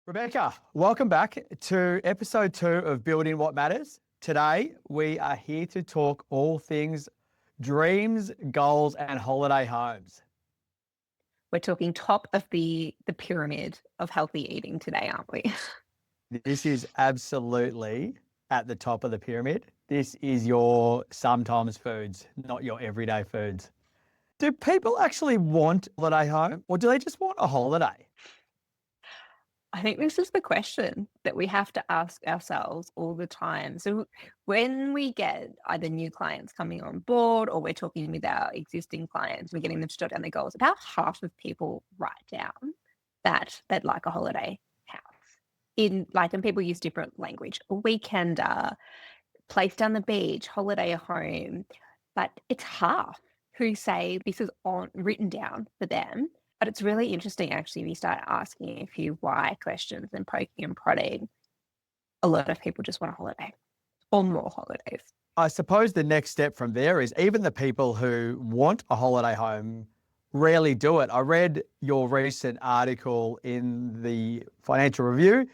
Rebecca, welcome back to episode 2 of Building What Matters. Today, we are here to talk all things dreams, goals, and holiday homes. We're talking top of the pyramid of healthy eating today, aren't we? This is absolutely at the top of the pyramid. This is your sometimes foods, not your everyday foods. Do people actually want a holiday home or do they just want a holiday? I think this is the question that we have to ask ourselves all the time. So when we get either new clients coming on board or we're talking with our existing clients, we're getting them to jot down their goals. About half of people write down that they'd like a holiday house. And people use different language. A weekender, place down the beach, holiday home. But it's half who say this is written down for them. But it's really interesting, actually, if you start asking a few why questions and poking and prodding. A lot of people just want a holiday or more holidays. I suppose the next step from there is even the people who want a holiday home rarely do it. I read your recent article in the Financial Review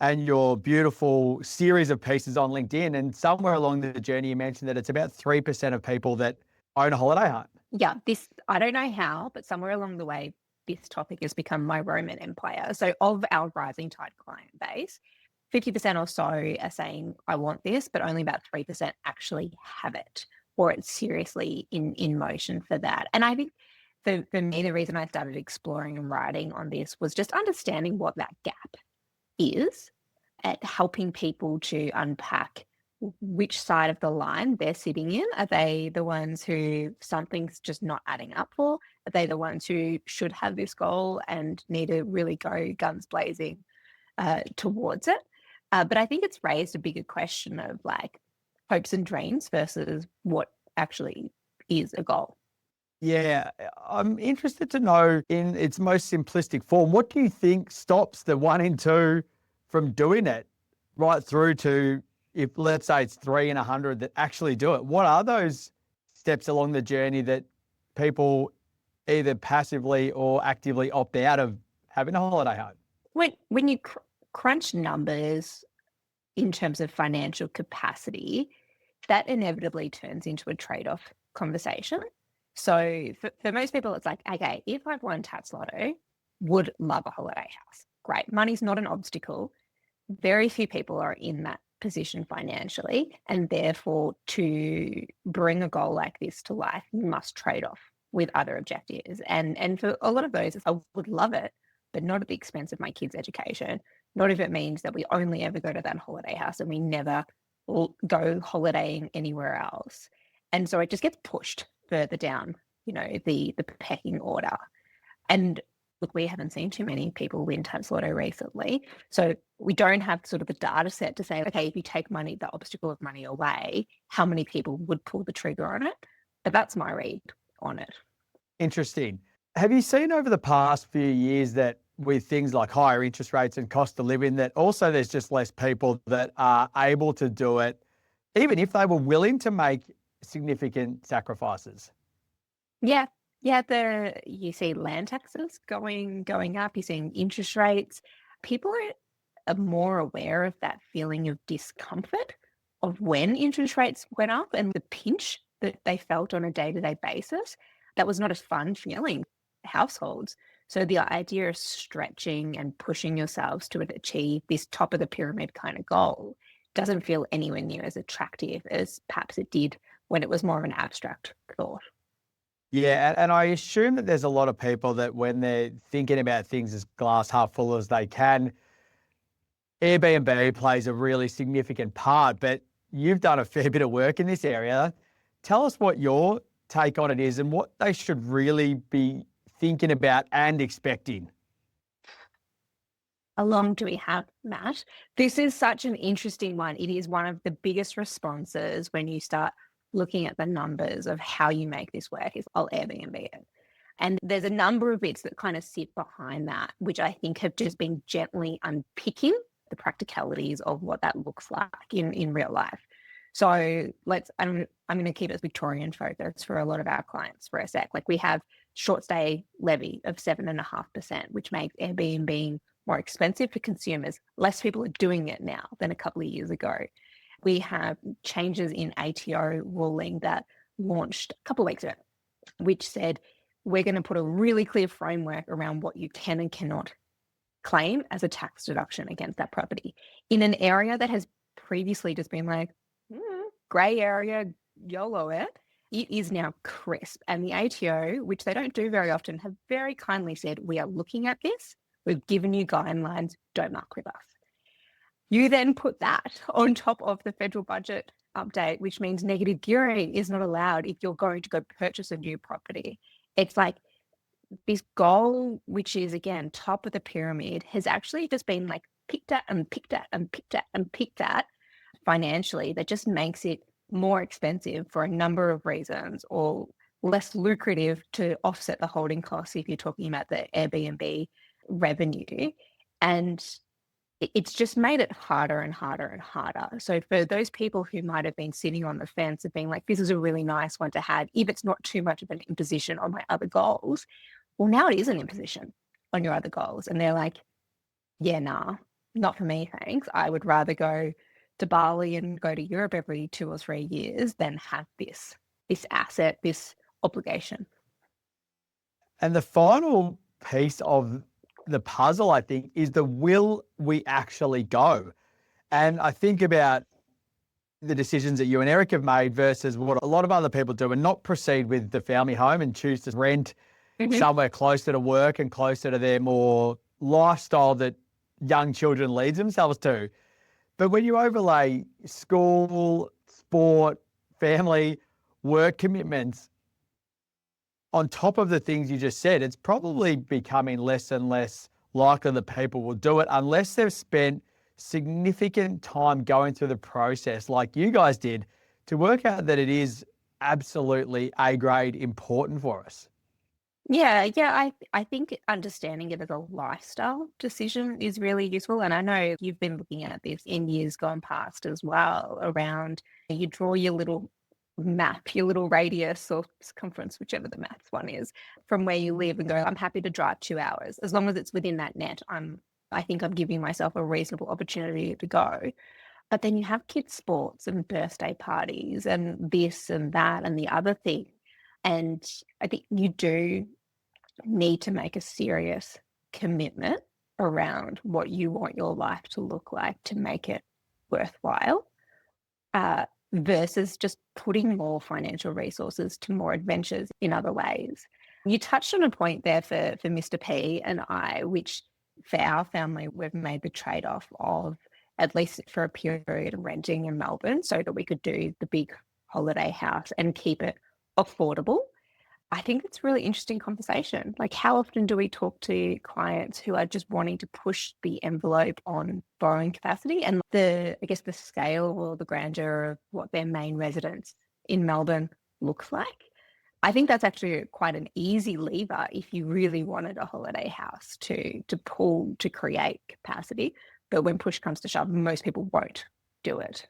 and your beautiful series of pieces on LinkedIn. And somewhere along the journey, you mentioned that it's about 3% of people that own a holiday home. Yeah, I don't know how, but somewhere along the way, this topic has become my Roman Empire. So of our rising tide client base, 50% or so are saying, I want this, but only about 3% actually have it, or it's seriously in motion for that. And I think for me, the reason I started exploring and writing on this was just understanding what that gap is at helping people to unpack which side of the line they're sitting in. Are they the ones who something's just not adding up for? Are they the ones who should have this goal and need to really go guns blazing towards it? But I think it's raised a bigger question of hopes and dreams versus what actually is a goal. Yeah, I'm interested to know in its most simplistic form, what do you think stops the 1 in 2 from doing it right through to, if let's say it's 3 in 100 that actually do it? What are those steps along the journey that people either passively or actively opt out of having a holiday home? When you crunch numbers in terms of financial capacity, that inevitably turns into a trade-off conversation. So for most people, it's like, okay, if I've won Tats Lotto, would love a holiday house. Great. Money's not an obstacle. Very few people are in that position financially, and therefore to bring a goal like this to life, you must trade off with other objectives. And for a lot of those, I would love it, but not at the expense of my kids' education. Not if it means that we only ever go to that holiday house and we never go holidaying anywhere else. And so it just gets pushed further down, the pecking order. And look, we haven't seen too many people win Tats Lotto recently. So we don't have sort of the data set to say, okay, if you take the obstacle of money away, how many people would pull the trigger on it? But that's my read on it. Interesting. Have you seen over the past few years that with things like higher interest rates and cost of living, that also there's just less people that are able to do it, even if they were willing to make significant sacrifices? Yeah. You see land taxes going up, you're seeing interest rates. People are more aware of that feeling of discomfort of when interest rates went up and the pinch that they felt on a day-to-day basis. That was not a fun feeling for households. So the idea of stretching and pushing yourselves to achieve this top of the pyramid kind of goal doesn't feel anywhere near as attractive as perhaps it did when it was more of an abstract thought. Yeah, and I assume that there's a lot of people that when they're thinking about things as glass half full as they can, Airbnb plays a really significant part, but you've done a fair bit of work in this area. Tell us what your take on it is and what they should really be thinking about and expecting. How long do we have, Matt? This is such an interesting one. It is one of the biggest responses when you start looking at the numbers of how you make this work is I'll Airbnb it. And there's a number of bits that kind of sit behind that, which I think have just been gently unpicking the practicalities of what that looks like in real life. So I'm going to keep it Victorian focus for a lot of our clients for a sec. We have short stay levy of 7.5%, which makes Airbnb more expensive for consumers. Less people are doing it now than a couple of years ago. We have changes in ATO ruling that launched a couple of weeks ago, which said we're going to put a really clear framework around what you can and cannot claim as a tax deduction against that property in an area that has previously just been like, grey area, YOLO it. It is now crisp. And the ATO, which they don't do very often, have very kindly said, we are looking at this. We've given you guidelines. Don't muck with us. You then put that on top of the federal budget update, which means negative gearing is not allowed if you're going to go purchase a new property. It's like this goal, which is, again, top of the pyramid, has actually just been like picked at and picked at and picked at and picked at financially. That just makes it more expensive for a number of reasons, or less lucrative to offset the holding costs if you're talking about the Airbnb revenue. And it's just made it harder and harder and harder. So for those people who might have been sitting on the fence of being like, this is a really nice one to have, if it's not too much of an imposition on my other goals, well, now it is an imposition on your other goals. And they're like, yeah, nah, not for me, thanks. I would rather go to Bali and go to Europe every 2 or 3 years than have this asset, this obligation. And the final piece of the puzzle, I think, is the will we actually go? And I think about the decisions that you and Eric have made versus what a lot of other people do and not proceed with the family home and choose to rent somewhere closer to work and closer to their more lifestyle that young children lead themselves to. But when you overlay school, sport, family, work commitments on top of the things you just said, it's probably becoming less and less likely that people will do it unless they've spent significant time going through the process like you guys did to work out that it is absolutely A-grade important for us. Yeah, I think understanding it as a lifestyle decision is really useful. And I know you've been looking at this in years gone past as well, around you draw your little map, your little radius or circumference, whichever the maths one is, from where you live and go, I'm happy to drive 2 hours. As long as it's within that net, I think I'm giving myself a reasonable opportunity to go. But then you have kids' sports and birthday parties and this and that and the other thing. And I think you do need to make a serious commitment around what you want your life to look like to make it worthwhile, versus just putting more financial resources to more adventures in other ways. You touched on a point there for Mr. P and I, which for our family, we've made the trade-off of, at least for a period, renting in Melbourne so that we could do the big holiday house and keep it affordable. I think it's a really interesting conversation. Like, how often do we talk to clients who are just wanting to push the envelope on borrowing capacity and the scale or the grandeur of what their main residence in Melbourne looks like? I think that's actually quite an easy lever if you really wanted a holiday house to pull to create capacity. But when push comes to shove, most people won't do it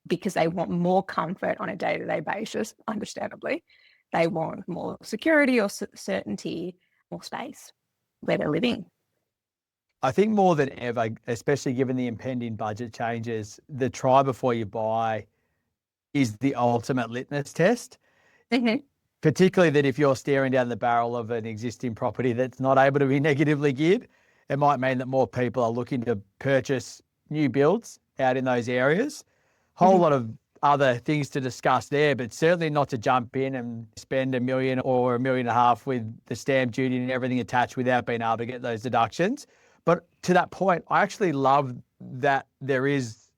because they want more comfort on a day-to-day basis, understandably. They want more security or certainty, more space where they're living. I think more than ever, especially given the impending budget changes, the try before you buy is the ultimate litmus test. Particularly that if you're staring down the barrel of an existing property that's not able to be negatively geared, it might mean that more people are looking to purchase new builds out in those areas. Whole lot of other things to discuss there, but certainly not to jump in and spend $1 million or $1.5 million with the stamp duty and everything attached without being able to get those deductions. But to that point, I actually love that there is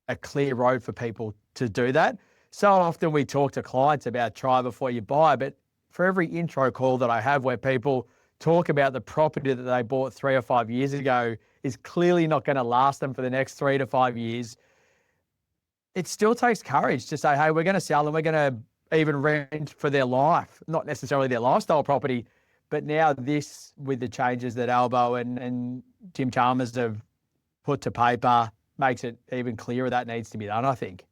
a clear road for people to do that. So often we talk to clients about try before you buy, but for every intro call that I have where people talk about the property that they bought 3 or 5 years ago is clearly not going to last them for the next 3 to 5 years, it still takes courage to say, hey, we're going to sell and we're going to even rent for their life, not necessarily their lifestyle property. But now this, with the changes that Albo and Tim Chalmers have put to paper, makes it even clearer that needs to be done, I think.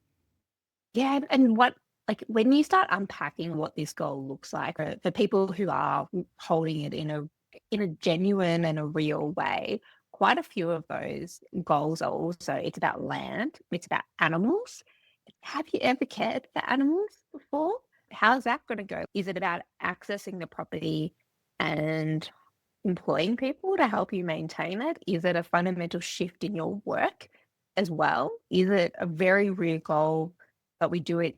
Yeah, and when you start unpacking what this goal looks like for people who are holding it in a genuine and a real way, quite a few of those goals are also, it's about land, it's about animals. Have you ever cared for animals before? How's that going to go? Is it about accessing the property and employing people to help you maintain it? Is it a fundamental shift in your work as well? Is it a very real goal, but we do it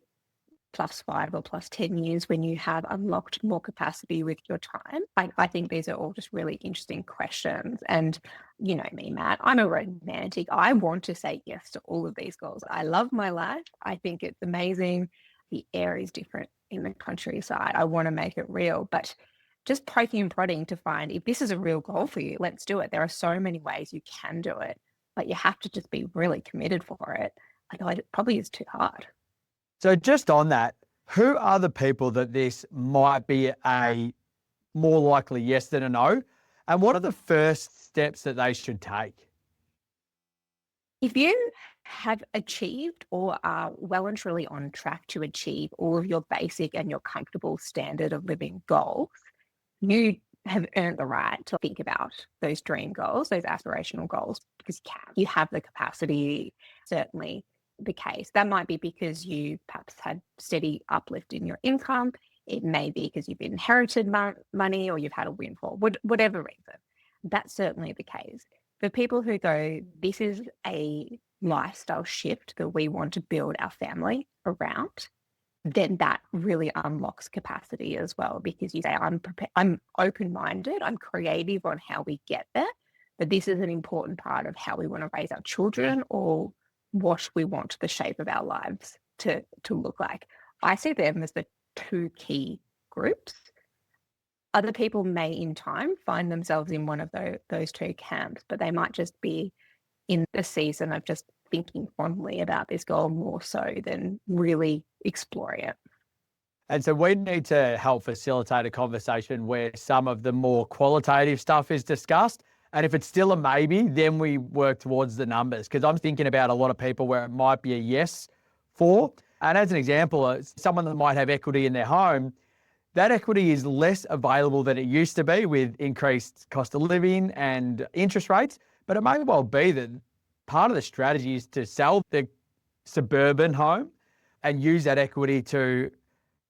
+5 or +10 years when you have unlocked more capacity with your time? I think these are all just really interesting questions. And you know me, Matt, I'm a romantic. I want to say yes to all of these goals. I love my life. I think it's amazing. The air is different in the countryside. I want to make it real, but just poking and prodding to find if this is a real goal for you, let's do it. There are so many ways you can do it, but you have to just be really committed for it. Otherwise, it probably is too hard. So just on that, who are the people that this might be a more likely yes than a no? And what are the first steps that they should take? If you have achieved or are well and truly on track to achieve all of your basic and your comfortable standard of living goals, you have earned the right to think about those dream goals, those aspirational goals, because you have the capacity, certainly the case. That might be because you perhaps had steady uplift in your income. It may be because you've inherited money or you've had a windfall, whatever reason. That's certainly the case. For people who go, this is a lifestyle shift that we want to build our family around, then that really unlocks capacity as well, because you say, I'm open-minded, I'm creative on how we get there, but this is an important part of how we want to raise our children or what we want the shape of our lives to look like. I see them as the two key groups. Other people may in time find themselves in one of those two camps, but they might just be in the season of just thinking fondly about this goal more so than really exploring it. And so we need to help facilitate a conversation where some of the more qualitative stuff is discussed. And if it's still a maybe, then we work towards the numbers. Because I'm thinking about a lot of people where it might be a yes for. And as an example, someone that might have equity in their home, that equity is less available than it used to be with increased cost of living and interest rates. But it may well be that part of the strategy is to sell the suburban home and use that equity to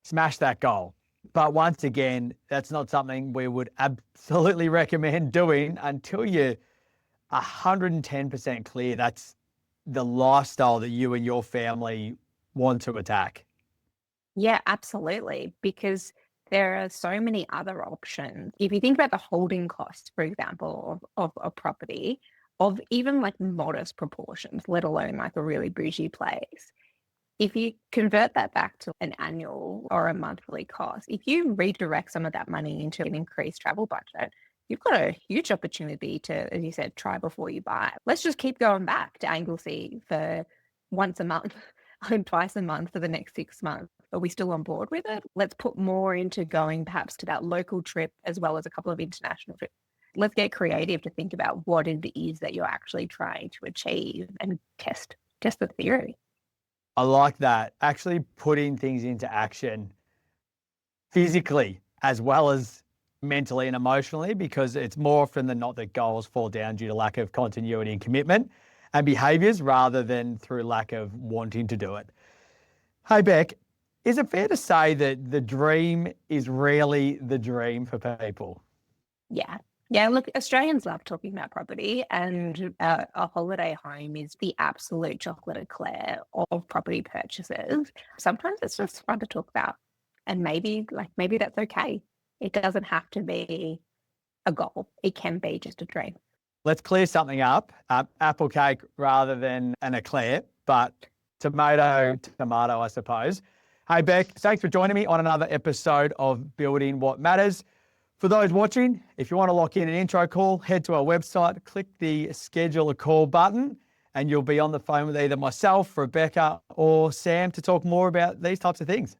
smash that goal. But once again, that's not something we would absolutely recommend doing until you're 110% clear that's the lifestyle that you and your family want to attack. Yeah, absolutely. Because there are so many other options. If you think about the holding costs, for example, of a property, of even like modest proportions, let alone like a really bougie place, if you convert that back to an annual or a monthly cost, if you redirect some of that money into an increased travel budget, you've got a huge opportunity to, as you said, try before you buy. Let's just keep going back to Anglesey for once a month and twice a month for the next 6 months. Are we still on board with it? Let's put more into going perhaps to that local trip as well as a couple of international trips. Let's get creative to think about what it is that you're actually trying to achieve and test the theory. I like that. Actually putting things into action physically as well as mentally and emotionally, because it's more often than not that goals fall down due to lack of continuity and commitment and behaviours rather than through lack of wanting to do it. Hey, Beck, is it fair to say that the dream is really the dream for people? Yeah. Yeah, look, Australians love talking about property, and a holiday home is the absolute chocolate eclair of property purchases. Sometimes it's just fun to talk about, and maybe that's okay. It doesn't have to be a goal. It can be just a dream. Let's clear something up. Apple cake rather than an eclair, but tomato, I suppose. Hey, Beck, thanks for joining me on another episode of Building What Matters. For those watching, if you want to lock in an intro call, head to our website, click the schedule a call button, and you'll be on the phone with either myself, Rebecca, or Sam to talk more about these types of things.